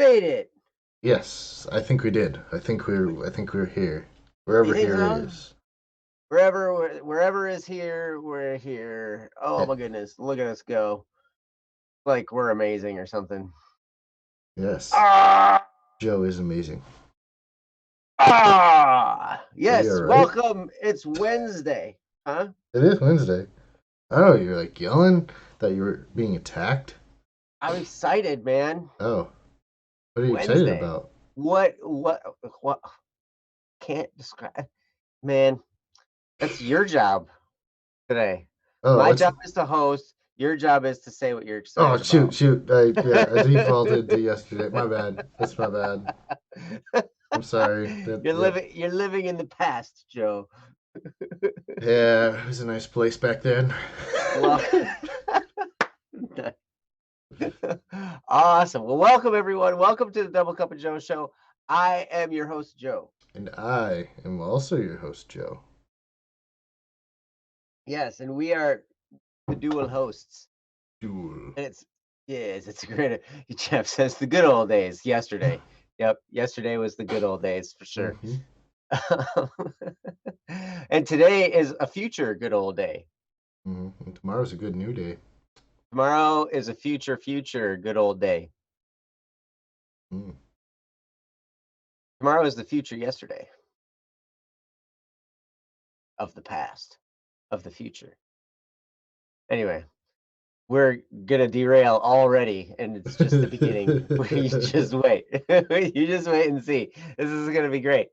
made it. Yes, I think we did. I think we're here. You Wherever think here so? is. Wherever is here, we're here. Oh Eh, my goodness, look at us go! Like we're amazing or something. Yes. Ah, Joe is amazing. Are you yes. alright? Welcome. It's Wednesday, huh? It is Wednesday. Oh, you're like yelling that you were being attacked? I'm excited, man. Oh, what are you excited Wednesday. about? What? Can't describe, man. That's your job today. Oh, My what's job is to host. Your job is to say what you're Oh, excited shoot, about. shoot. I defaulted to yesterday. My bad. That's my bad. I'm sorry. Yep. You're living in the past, Joe. Yeah, it was a nice place back then. Well, awesome. Well, welcome everyone. Welcome to the Double Cup of Joe show. I am your host, Joe. And I am also your host, Joe. Yes, and we are the dual hosts. Duel. And it's a great. Jeff says the good old days. Yesterday, yep, yesterday was the good old days for sure. Mm-hmm. And today is a future good old day. Mm-hmm. And tomorrow's a good new day. Tomorrow is a future good old day. Mm. Tomorrow is the future yesterday of the past of the future. Anyway, we're gonna derail already, and it's just the beginning. You just wait. You just wait and see. This is gonna be great.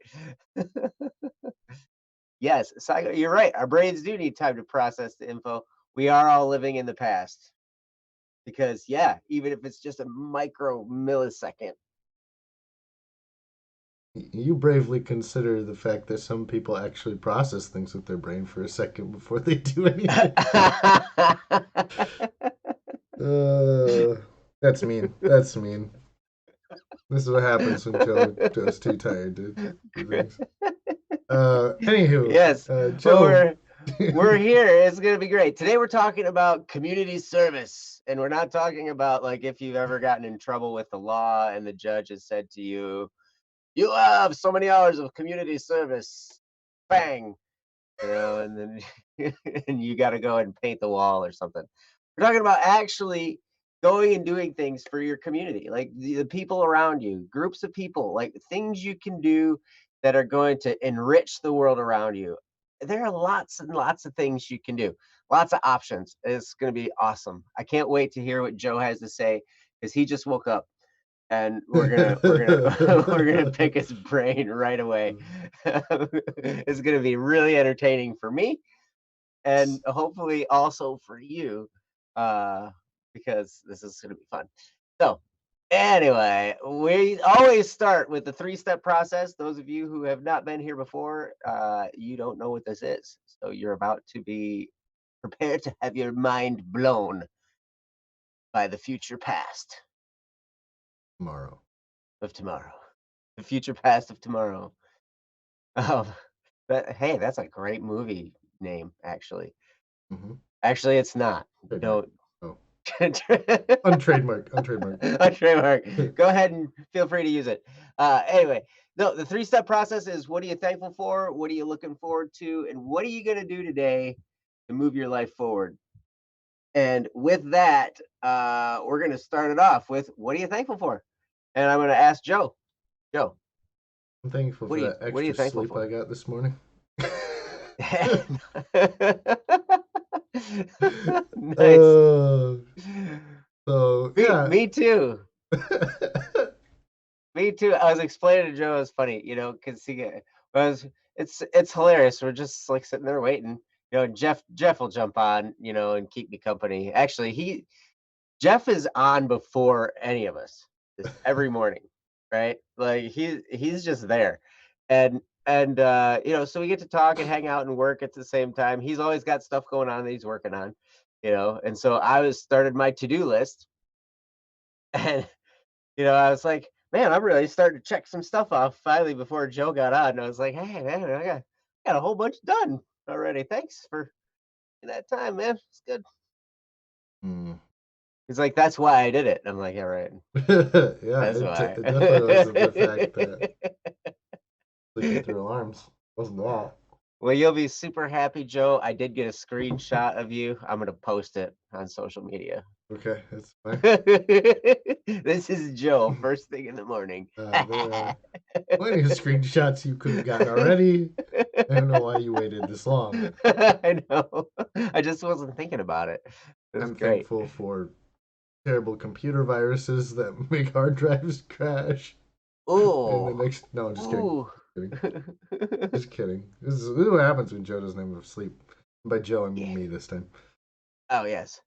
Yes, you're right. Our brains do need time to process the info. We are all living in the past because, yeah, even if it's just a micro millisecond. You bravely consider the fact that some people actually process things with their brain for a second before they do anything. Uh, that's mean. That's mean. This is what happens when Joe's too tired to do things. Anywho, Yes. Well, Joe. we're here. It's gonna be great. Today we're talking about community service. And we're not talking about like if you've ever gotten in trouble with the law and the judge has said to you, you have so many hours of community service. Bang. And then and you gotta go and paint the wall or something. We're talking about actually going and doing things for your community, like the people around you, groups of people, like things you can do that are going to enrich the world around you. There are lots and lots of things you can do, lots of options. It's going to be awesome. I can't wait to hear what Joe has to say because he just woke up and we're gonna we're gonna pick his brain right away. It's gonna be really entertaining for me and hopefully also for you, uh, because this is going to be fun. So, anyway, we always start with the three-step process. Those of you who have not been here before, you don't know what this is. So, you're about to be prepared to have your mind blown by the future past Tomorrow. of tomorrow, the future past of tomorrow. Um, hey, that's a great movie name, actually. Mm-hmm. Actually, it's not. Trademark. Don't. Oh, On untrademark. Untrademark. trademark. Go ahead and feel free to use it. Anyway, no, the three-step process is what are you thankful for? What are you looking forward to? And what are you going to do today to move your life forward? And with that, we're going to start it off with what are you thankful for? And I'm going to ask Joe. Joe, I'm thankful for that what are you extra thankful sleep for? I got this morning. Nice. uh, so Me, yeah. me too. Me too. I was explaining to Joe. It was funny, because it's hilarious. We're just like sitting there waiting. Jeff will jump on, and keep me company. Actually, Jeff is on before any of us, just every morning, right? Like he's just there, and so we get to talk and hang out and work at the same time. He's always got stuff going on that he's working on, and so I was started my to-do list, and I was like, man, I'm really starting to check some stuff off finally before Joe got on. And I was like, hey, man, I got a whole bunch done already. Thanks for that time, man. It's good. Hmm. He's like, that's why I did it. I'm like, yeah, right. Yeah, That's it why. definitely wasn't the fact that sleeping through alarms. Wasn't that? Well, you'll be super happy, Joe. I did get a screenshot of you. I'm gonna post it on social media. Okay, that's fine. This is Joe, first thing in the morning. There are plenty of screenshots you could have gotten already. I don't know why you waited this long. I know. I just wasn't thinking about it. It was I'm great. thankful for terrible computer viruses that make hard drives crash. And the Ooh. next, no, just kidding. Ooh. Just kidding. Just kidding. This is what happens when Joe doesn't have enough sleep. By Joe, I mean Yeah. me this time. Oh, yes.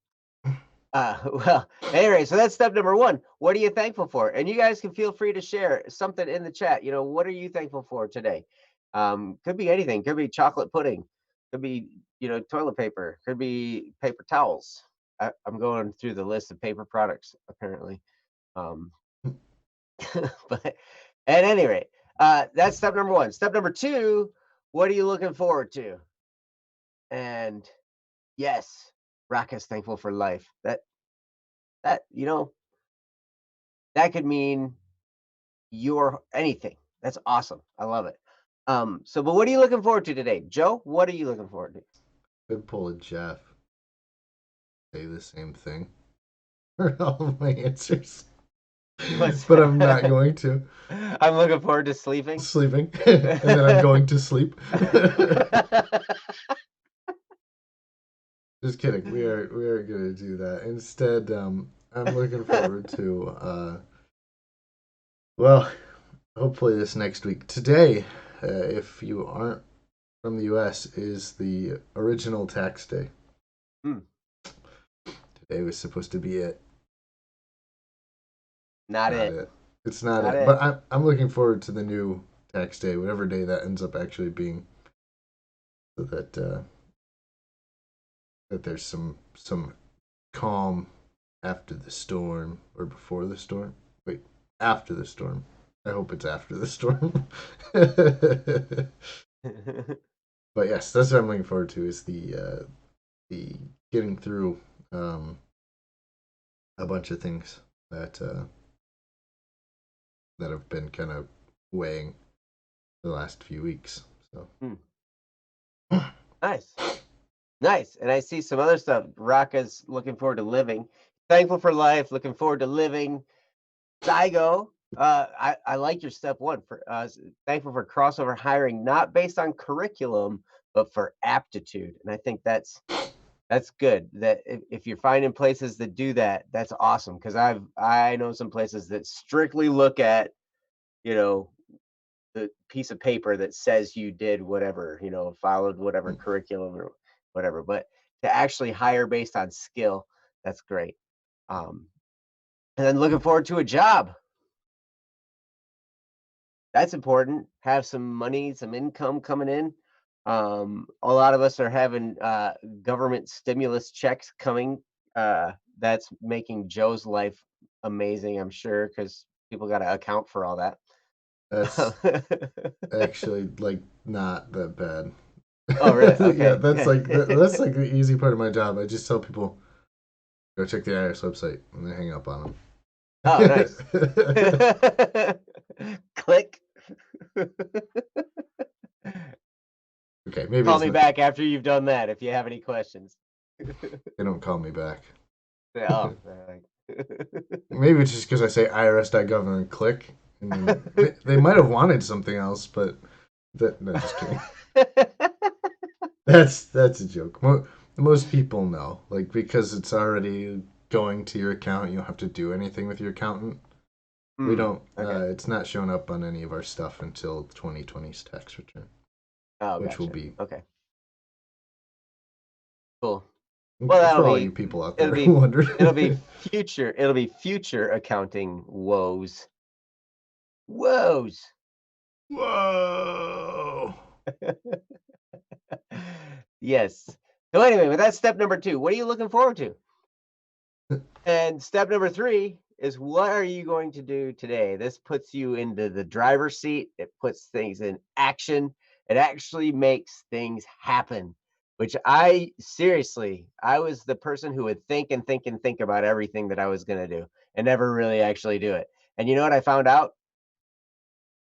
Well, anyway, so that's step number one. What are you thankful for? And you guys can feel free to share something in the chat. What are you thankful for today? Could be anything. Could be chocolate pudding. Could be, toilet paper. Could be paper towels. I'm going through the list of paper products, apparently. Um, but at any rate, that's step number one. Step number two, what are you looking forward to? And yes, Rock is thankful for life. That that could mean you're anything. That's awesome. I love it. But what are you looking forward to today? Joe, what are you looking forward to? Could pull a Jeff. Say the same thing for all of my answers. What's But I'm not going to. I'm looking forward to sleeping. Sleeping. And then I'm going to sleep. Just kidding. We are gonna do that. Instead, I'm looking forward to well, hopefully this next week. Today, if you aren't from the US, is the original tax day. Hmm. Today was supposed to be it. Not Not it. it. It's not Not it. it. But I'm looking forward to the new tax day, whatever day that ends up actually being, so that there's some calm after the storm or before the storm. Wait, after the storm. I hope it's after the storm. But yes, that's what I'm looking forward to is the getting through a bunch of things that have been kind of weighing the last few weeks. So Nice. Nice. And I see some other stuff. Raka's looking forward to thankful for life, looking forward to living. Zygo, I like your step one for thankful for crossover hiring, not based on curriculum, but for aptitude. And I think that's good. That if you're finding places that do that, that's awesome. Because I know some places that strictly look at, you know, the piece of paper that says you did whatever, followed whatever curriculum or whatever. But to actually hire based on skill, that's great. Um, and then looking forward to a job. That's important. Have some money, some income coming in. A lot of us are having government stimulus checks coming. That's making Joe's life amazing, I'm sure, because people got to account for all that. that's actually like not that bad. Oh, really? Yeah, Okay. that's like the easy part of my job. I just tell people go check the IRS website and then hang up on Oh, nice. them. Click. Okay, maybe Call it's me not. back after you've done that if you have any questions. They don't call me back. Oh. Maybe it's just because I say irs.gov and then click. And they might have wanted something else, but no, just kidding. That's a joke. Most people know, like because it's already going to your account. You don't have to do anything with your accountant. We don't. Okay. It's not showing up on any of our stuff until 2020's tax return, Oh, which will gotcha. be Okay. Cool. Well, for all you people out there who wondered. It'll be future accounting woes. Woes. Whoa! Yes. So anyway, but that's step number two. What are you looking forward to? And step number three is what are you going to do today? This puts you into the driver's seat. It puts things in action. It actually makes things happen. which I seriously, I was the person who would think and think and think about everything that I was gonna do and never really actually do it. And you know what I found out?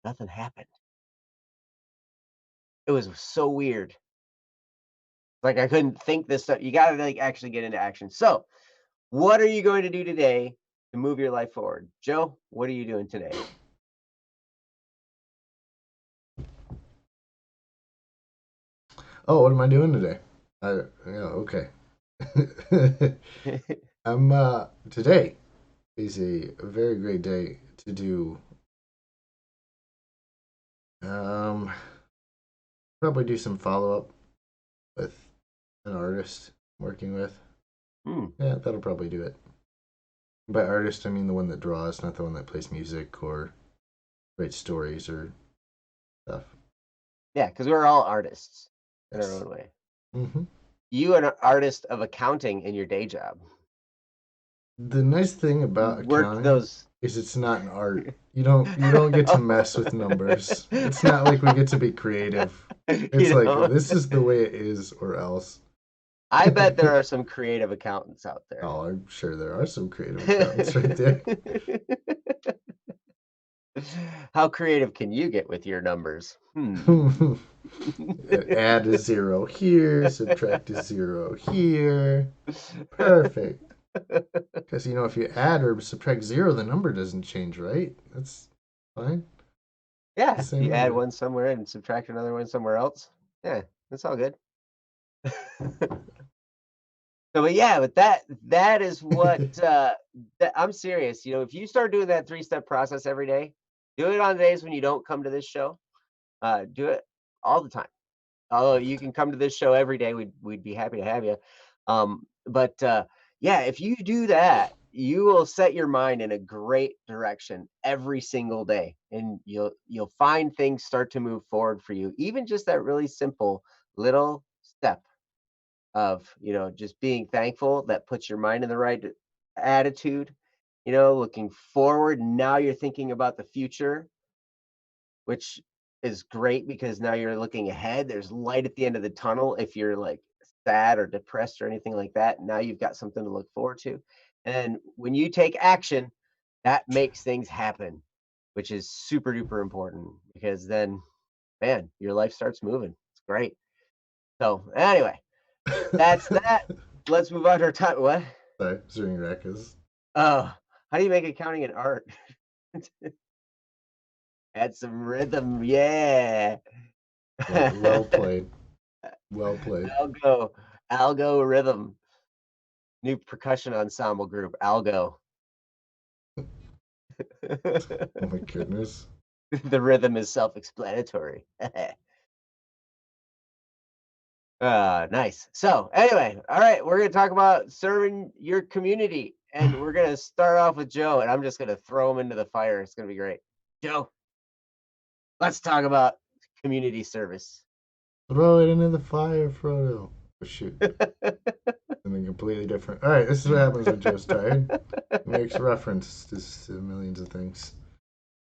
Nothing happened. It was so weird. Like I couldn't think this stuff. You gotta like actually get into action. So, what are you going to do today to move your life forward? Joe, what are you doing today? Oh, what am I doing today? Yeah, okay. Today is a very great day to do um probably do some follow up with an artist I'm working with. Hmm. Yeah, that'll probably do it. By artist, I mean the one that draws, not the one that plays music or writes stories or stuff. Yeah, because we're all artists in our Yes. own way. hmm You are an artist of accounting in your day job. The nice thing You about work accounting those. is it's not an art. You don't get to Oh. mess with numbers. It's not like we get to be creative. It's You like know, this is the way it is or else. I bet there are some creative accountants out there. Oh, I'm sure there are some creative accountants right there. How creative can you get with your numbers? Add a zero here, subtract a zero here. Perfect. Because if you add or subtract zero, the number doesn't change, right? That's fine. The Yeah, if same you add number. one somewhere and subtract another one somewhere else, yeah, that's all good. So, but yeah, but that is what that I'm serious. If you start doing that three-step process every day, do it on days when you don't come to this show. Do it all the time. Although All the you time. can come to this show every day, we'd be happy to have you. But yeah, if you do that, you will set your mind in a great direction every single day, and you'll find things start to move forward for you. Even just that really simple little step of just being thankful that puts your mind in the right attitude. Looking forward. Now you're thinking about the future, which is great because now you're looking ahead. There's light at the end of the tunnel. If you're like sad or depressed or anything like that, now you've got something to look forward to. And when you take action, that makes things happen, which is super duper important because then, man, your life starts moving. It's great. So, anyway, that's that. Let's move on to our time. What? Sorry, Zering Rakas. Oh, how do you make accounting an art? Add some rhythm. Yeah. Well played. Well played. Algo, Algo Rhythm, new percussion ensemble group, Algo. Oh my goodness. The rhythm is self-explanatory. Nice. So anyway, all right, we're gonna talk about serving your community, and we're gonna start off with Joe, and I'm just gonna throw him into the fire. It's gonna be great. Joe, let's talk about community service. Throw it into the fire, Frodo. Oh, shoot. Something completely different. All right, this is what happens when Joe's tired. He makes reference to millions of things.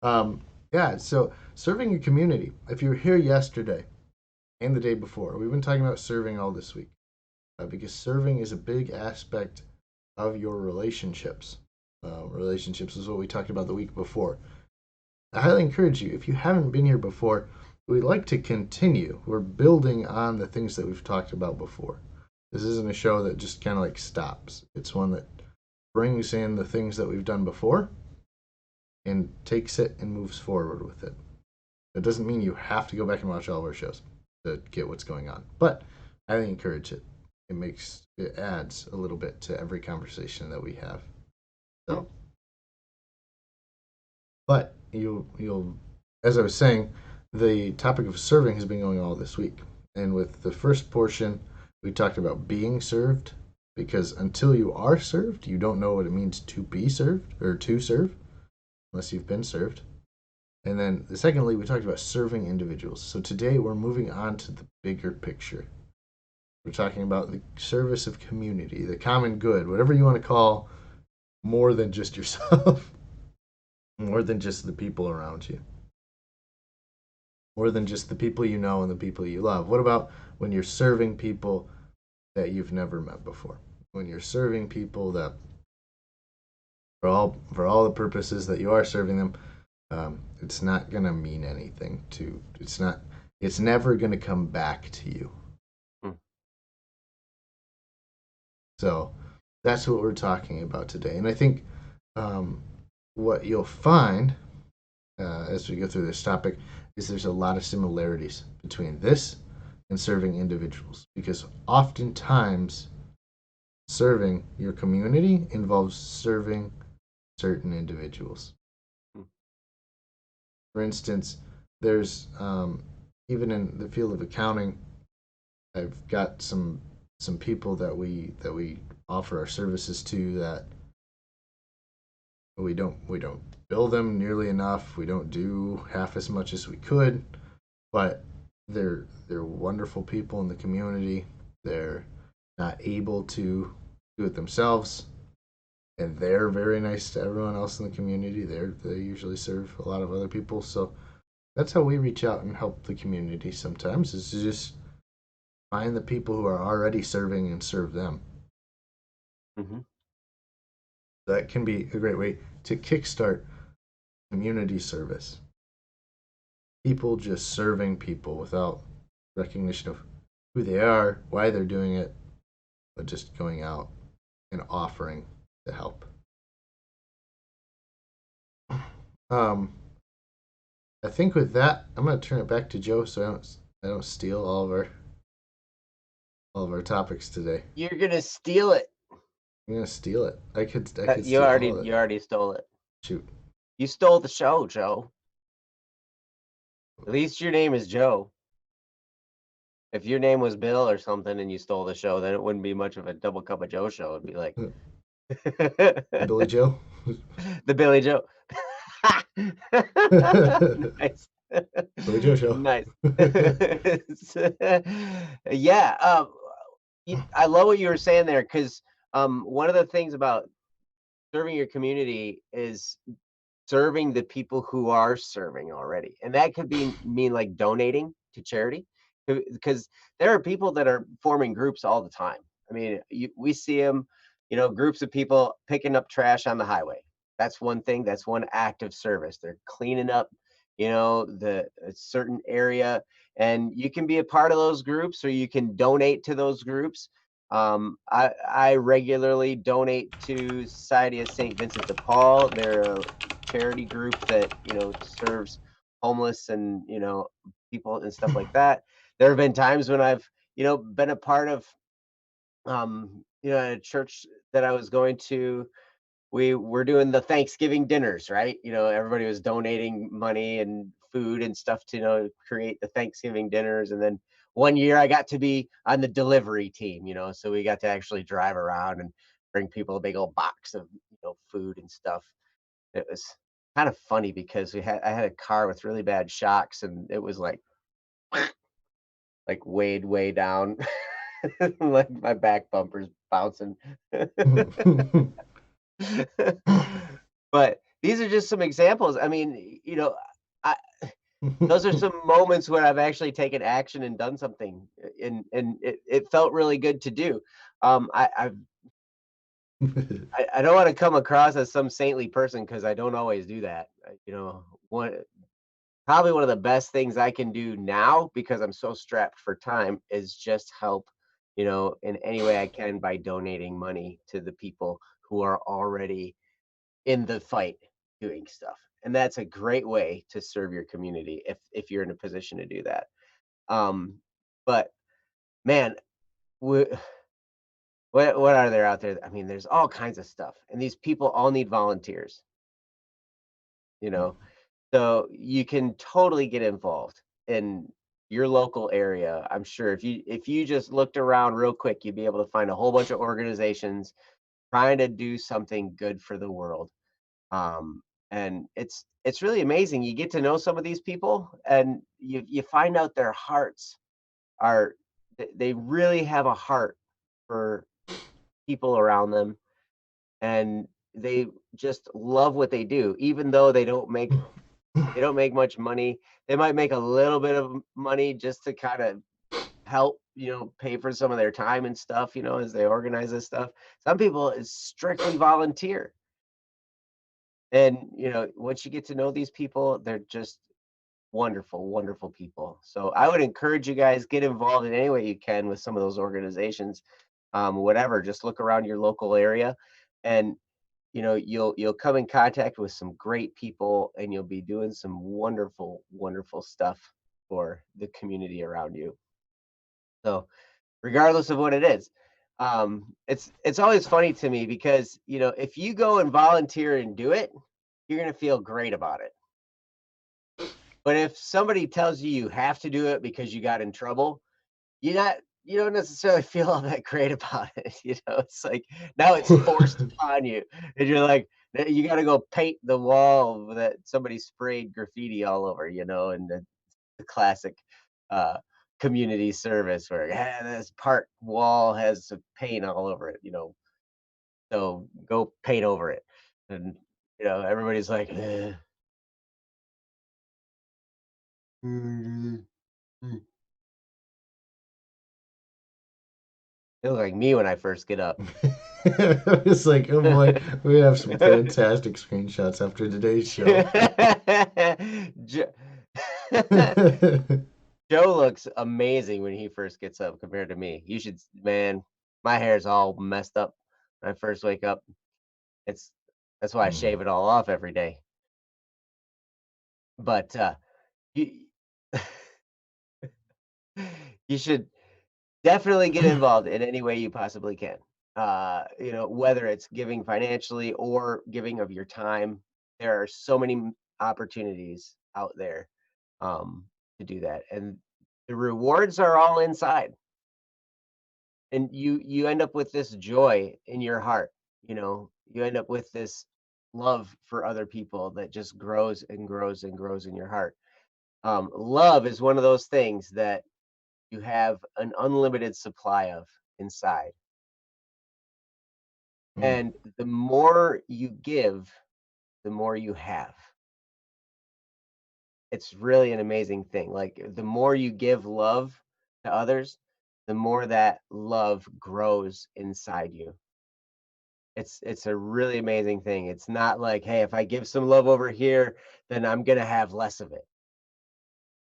Um, yeah, so serving your community. If you were here yesterday and the day before, we've been talking about serving all this week because serving is a big aspect of your relationships. Relationships is what we talked about the week before. I highly encourage you, if you haven't been here before, we'd like to continue. We're building on the things that we've talked about before. This isn't a show that just kind of like stops. It's one that brings in the things that we've done before and takes it and moves forward with it. It doesn't mean you have to go back and watch all of our shows to get what's going on, but I encourage it. It adds a little bit to every conversation that we have. Hmm. So, but you'll as I was saying, the topic of serving has been going all this week, and with the first portion, we talked about being served because until you are served, you don't know what it means to be served or to serve unless you've been served. And then, secondly, we talked about serving individuals. So today we're moving on to the bigger picture. We're talking about the service of community, the common good, whatever you want to call more than just yourself, more than just the people around you. more than just the people you know and the people you love? What about when you're serving people that you've never met before? When you're serving people that, for all the purposes that you are serving them, it's not gonna mean anything to. It's not. It's never gonna come back to you. Mm. So that's what we're talking about today. And I think um, what you'll find as we go through this topic is there's a lot of similarities between this and serving individuals, because oftentimes serving your community involves serving certain individuals. Mm. For instance, there's even in the field of accounting, I've got some people that we offer our services to that we don't bill them nearly enough. We don't do half as much as we could, but they're wonderful people in the community. They're not able to do it themselves, and they're very nice to everyone else in the community. They usually serve a lot of other people, so that's how we reach out and help the community. Sometimes is to just find the people who are already serving and serve them. Hmm. That can be a great way to kickstart community service. People just serving people without recognition of who they are, why they're doing it, but just going out and offering to help. Um, I think with that, I'm gonna turn it back to Joe so I don't steal all of our topics today. You're gonna steal it. I'm gonna steal it. I could You steal already all of it. you already stole it. Shoot. You stole the show, Joe. At least your name is Joe. If your name was Bill or something and you stole the show, then it wouldn't be much of a double cup of Joe show. It'd be like Billy Joe. the Billy Joe. Nice. Billy Joe show. Nice. Yeah, I love what you were saying there because one of the things about serving your community is serving the people who are serving already. And that could be mean like donating to charity because there are people that are forming groups all the time. I mean, we see them, groups of people picking up trash on the highway. That's one thing. That's one act of service. They're cleaning up, the a certain area, and you can be a part of those groups or you can donate to those groups. I regularly donate to Society of St. Vincent de Paul. They're a charity group that serves homeless and people and stuff like that. There have been times when I've been a part of a church that I was going to. We were doing the Thanksgiving dinners, right? Everybody was donating money and food and stuff to create the Thanksgiving dinners. And then one year I got to be on the delivery team, so we got to actually drive around and bring people a big old box of food and stuff. It was kind of funny because I had a car with really bad shocks and it was like weighed way down. Like my back bumper's bouncing. But these are just some examples. I mean, I those are some moments where I've actually taken action and done something, and it felt really good to do. I don't want to come across as some saintly person because I don't always do that. One probably one of the best things I can do now because I'm so strapped for time is just help, in any way I can by donating money to the people who are already in the fight doing stuff. And that's a great way to serve your community if you're in a position to do that. But man, wh- what are there out there? I mean, there's all kinds of stuff, and these people all need volunteers. You know, so you can totally get involved in your local area. I'm sure if you just looked around real quick, you'd be able to find a whole bunch of organizations trying to do something good for the world. And it's really amazing. You get to know some of these people, and you find out their hearts are they really have a heart for people around them, and they just love what they do, even though they don't make They don't make much money. They might make a little bit of money just to kind of help, pay for some of their time and stuff, as they organize this stuff. Some people is strictly volunteer. And, once you get to know these people, they're just wonderful, wonderful people. So I would encourage you guys get involved in any way you can with some of those organizations. Whatever, just look around your local area, and you'll come in contact with some great people, and you'll be doing some wonderful, wonderful stuff for the community around you. So regardless of what it is, it's always funny to me because if you go and volunteer and do it, you're gonna feel great about it. But if somebody tells you you have to do it because you got in trouble, you don't necessarily feel all that great about it. It's like now it's forced upon you, and you're like, you got to go paint the wall that somebody sprayed graffiti all over, and the classic uh, community service where this park wall has some paint all over it, so go paint over it, and everybody's like, eh. It look like me when I first get up. It's like, oh boy, we have some fantastic screenshots after today's show. Jo- Joe looks amazing when he first gets up compared to me. Man, my hair's all messed up when I first wake up. It's that's why I Hmm. shave it all off every day. But you you should definitely get involved in any way you possibly can. Whether it's giving financially or giving of your time, there are so many opportunities out there to do that, and the rewards are all inside. And you end up with this joy in your heart. You end up with this love for other people that just grows and grows and grows in your heart. Love is one of those things that you have an unlimited supply of inside. Hmm. And the more you give, the more you have. It's really an amazing thing. Like the more you give love to others, the more that love grows inside you. It's a really amazing thing. It's not like, hey, if I give some love over here, then I'm gonna have less of it.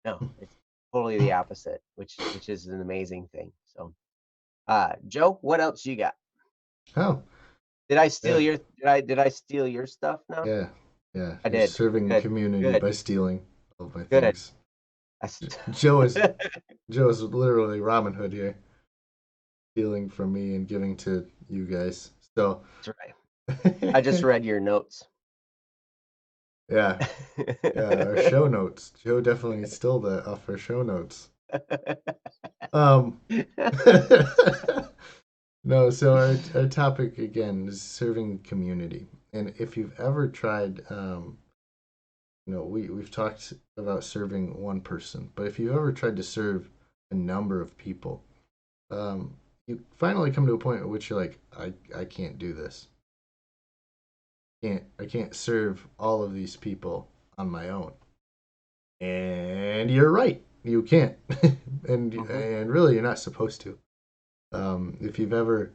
No, it's totally the opposite, which is an amazing thing. So, Joe, what else you got? Oh, Did yeah, I steal your stuff now? yeah, yeah. I You're did. serving the Good. community Good. by stealing all of my Good. things. I st- Joe is Joe is literally Robin Hood here, stealing from me and giving to you guys. So, That's right. I just read your notes. yeah, yeah. Our show notes. Joe definitely stole that off our show notes. Um, no. So our topic again is serving community, and if you've ever tried, we've talked about serving one person, but if you've ever tried to serve a number of people, um, you finally come to a point at which you're like, I can't do this. I can't serve all of these people on my own. And you're right, you can't, Mhm. and really you're not supposed to. If you've ever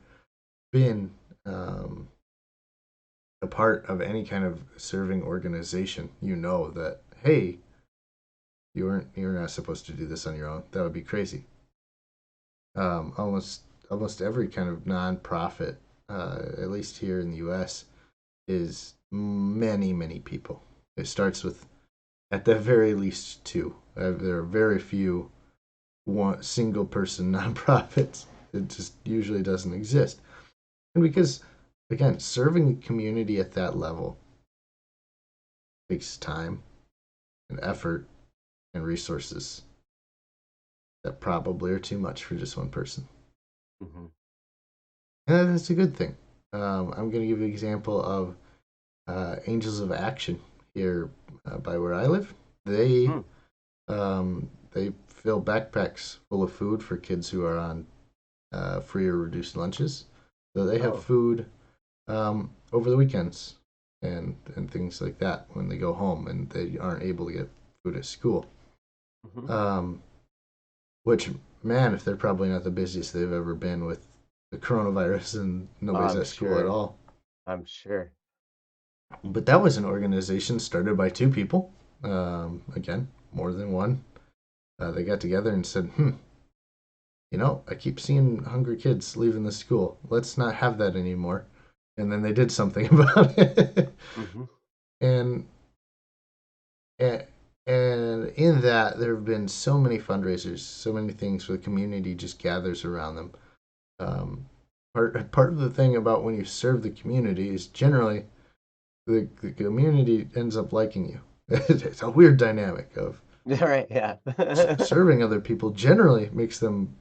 been a part of any kind of serving organization, you know that hey, you're not supposed to do this on your own. That would be crazy. Almost every kind of nonprofit, at least here in the U.S., is many people. It starts with at the very least two. There are very few one single person nonprofits. It just usually doesn't exist, and because again, serving the community at that level takes time and effort and resources that probably are too much for just one person. Mhm. And that's a good thing. I'm going to give you an example of Angels of Action here by where I live. They Mm. they fill backpacks full of food for kids who are on free or reduced lunches. So they have Oh. food over the weekends. and things like that when they go home and they aren't able to get food at school. Mm-hmm. Um, which, man, if they're probably not the busiest they've ever been with the coronavirus and nobody's I'm at school at sure. all. I'm sure. But that was an organization started by two people. Again, more than one. They got together and said, I keep seeing hungry kids leaving the school. Let's not have that anymore. And then they did something about it. Mm-hmm. and, and and in that there have been so many fundraisers, so many things where the community just gathers around them. Um, part of the thing about when you serve the community is generally the community ends up liking you. It's a weird dynamic of Right. Yeah. serving other people generally makes them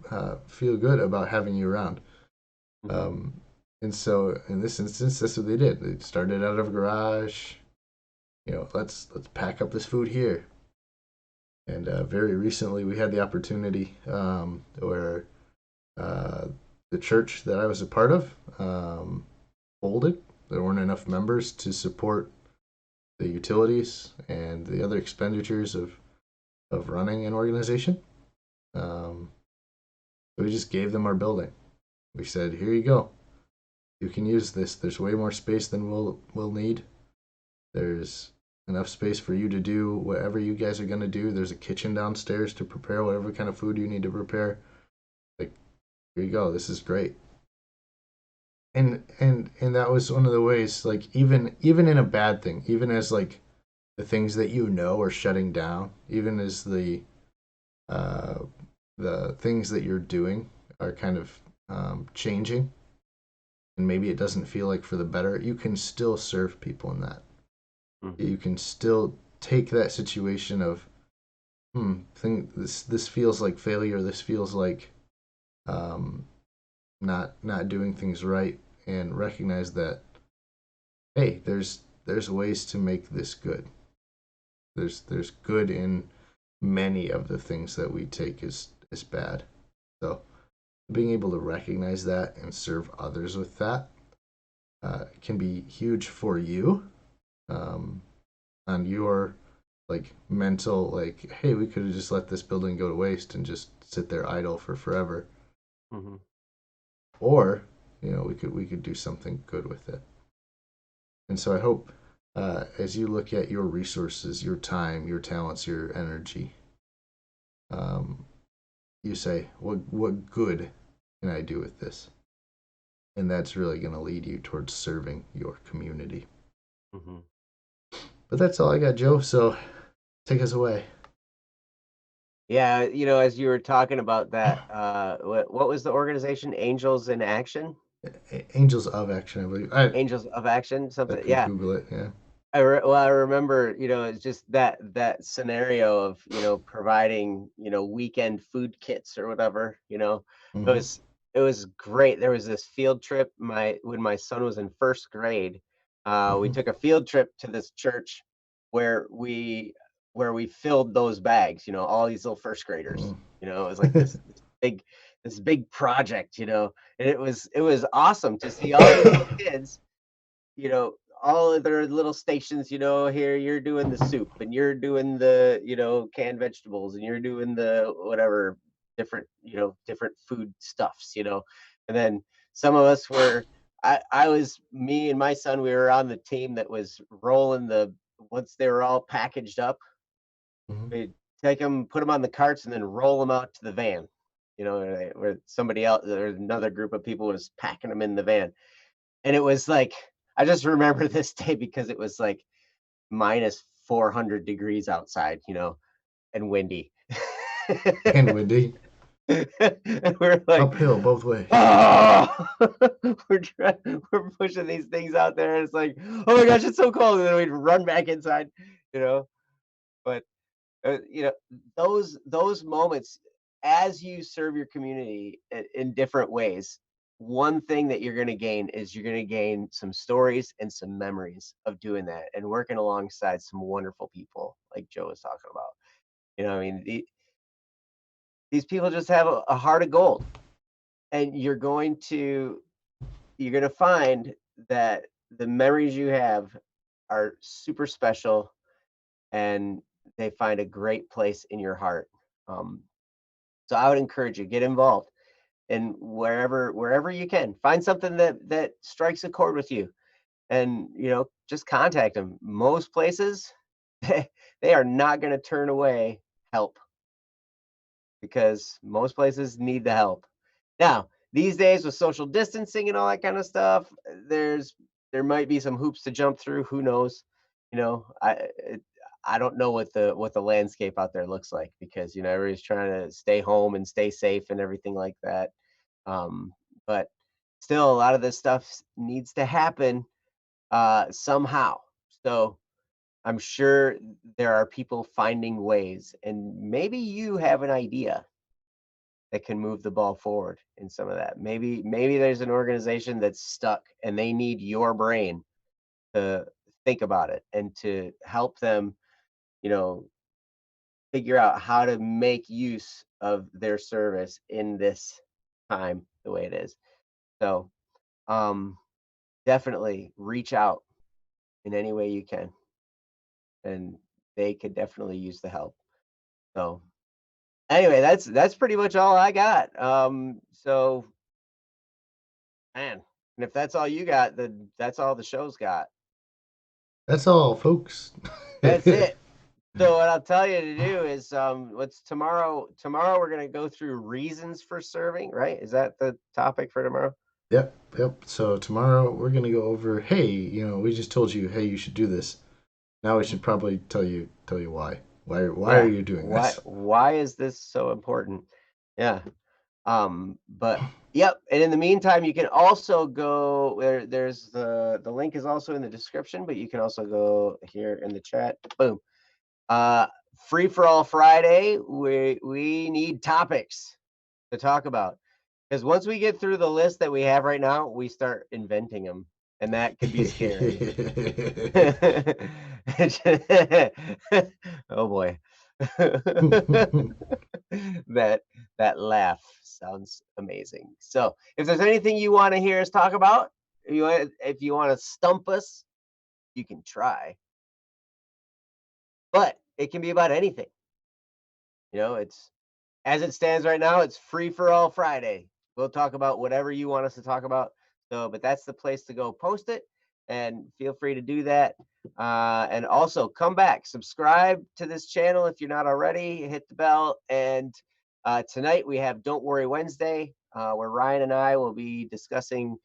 feel good about having you around. Mm-hmm. Um, and so in this instance, that's what they did. They started out of a garage. Let's pack up this food here. And very recently, we had the opportunity where uh, the church that I was a part of folded. There weren't enough members to support the utilities and the other expenditures of running an organization. Um, so we just gave them our building. We said, "Here you go. You can use this. There's way more space than we'll need. There's enough space for you to do whatever you guys are gonna do. There's a kitchen downstairs to prepare whatever kind of food you need to prepare. Like, here you go. This is great." And that was one of the ways, like even in a bad thing, even as like the things that are shutting down, even as uh, the things that you're doing are kind of changing, and maybe it doesn't feel like for the better, you can still serve people in that. Mm-hmm. You can still take that situation of, think this feels like failure. This feels like um, not doing things right, and recognize that, hey, there's ways to make this good. There's good in many of the things that we take as bad. So being able to recognize that and serve others with that can be huge for you, um, on your like mental, like, hey, we could have just let this building go to waste and just sit there idle for forever, Mm-hmm. or we could do something good with it. And so I hope, as you look at your resources, your time, your talents, your energy, um, you say, what good can I do with this? And that's really going to lead you towards serving your community. Mm-hmm. But that's all I got, Joe. So take us away. Yeah, as you were talking about that, what was the organization? Angels in Action? Angels of Action, I believe. Angels of Action, I something. could Yeah. Google it. Yeah. I remember, it's just that scenario of, providing, weekend food kits or whatever, it Mm-hmm. was it was great. There was this field trip when my son was in first grade. We Mm-hmm. took a field trip to this church where we filled those bags, all these little first graders. It was like this big project, and it was awesome to see all these little kids, you know, all of their little stations, here you're doing the soup and you're doing the, canned vegetables and you're doing the whatever different food stuffs, and then some of us were, I was me and my son, we were on the team that was rolling once they were all packaged up, Mm-hmm. we'd take them, put them on the carts and then roll them out to the van, where somebody else or another group of people was packing them in the van. And it was like, I just remember this day because it was like minus 400 degrees outside, and windy. And windy. And we're like, Uphill both ways. oh, we're pushing these things out there, and it's like, oh my gosh, it's so cold. And then we'd run back inside, you know. But uh, you know, those moments as you serve your community in different ways, one thing that you're going to gain is you're going to gain some stories and some memories of doing that and working alongside some wonderful people like Joe was talking about. I mean, these people just have a heart of gold, and you're going to find that the memories you have are super special, and they find a great place in your heart. Um, so I would encourage you, get involved, and wherever you can, find something that strikes a chord with you, and just contact them. Most places, they are not going to turn away help, because most places need the help. Now, these days with social distancing and all that kind of stuff, there might be some hoops to jump through. Who knows? I don't know what the landscape out there looks like, because everybody's trying to stay home and stay safe and everything like that. Um, but still, a lot of this stuff needs to happen somehow. So I'm sure there are people finding ways, and maybe you have an idea that can move the ball forward in some of that. Maybe there's an organization that's stuck and they need your brain to think about it and to help them, you know, figure out how to make use of their service in this time the way it is. So, um, definitely reach out in any way you can, and they could definitely use the help. So, anyway, that's pretty much all I got. So man, and if that's all you got, then that's all the show's got. That's all, folks. That's it. So what I'll tell you to do is, what's tomorrow? Tomorrow we're gonna go through reasons for serving, right? Is that the topic for tomorrow? Yep, yep. So tomorrow we're gonna go over. Hey, we just told you, hey, you should do this. Now we should probably tell you why. Why are Yeah. you doing Why this? why is this so important? Yeah. But yep, and in the meantime, you can also go there's the link is also in the description, but you can also go here in the chat. Boom. Uh, Free for all Friday. We need topics to talk about, because once we get through the list that we have right now, we start inventing them, and that could be scary. Oh boy. that that laugh sounds amazing. So, if there's anything you want to hear us talk about, if you want to stump us, you can try. But it can be about anything. It's as it stands right now, it's free for all Friday. We'll talk about whatever you want us to talk about. So, but that's the place to go post it, and feel free to do that. And also come back, subscribe to this channel if you're not already, hit the bell. And tonight we have Don't Worry Wednesday, where Ryan and I will be discussing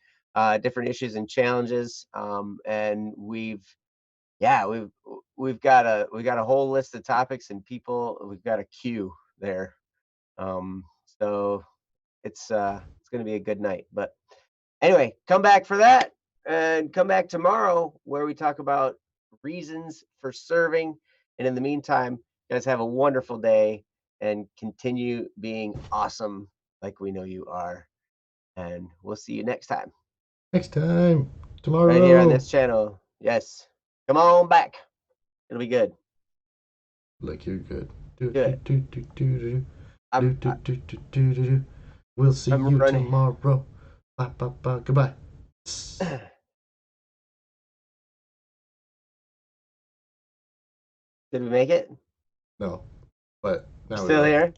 different issues and challenges. And we've got a whole list of topics and people. We've got a queue there. Um, so it's gonna be a good night. But anyway, come back for that, and come back tomorrow where we talk about reasons for serving. And in the meantime, you guys have a wonderful day and continue being awesome like we know you are. And we'll see you next time Next time, right here on tomorrow. this channel. Yes. Come on back. It'll be good. Like you're good. Do do Good. do do do do do I'm do do do do do. We'll see I'm you running. tomorrow. Bye bye bye. Goodbye. Did we make it? No, but We're now we still are. here.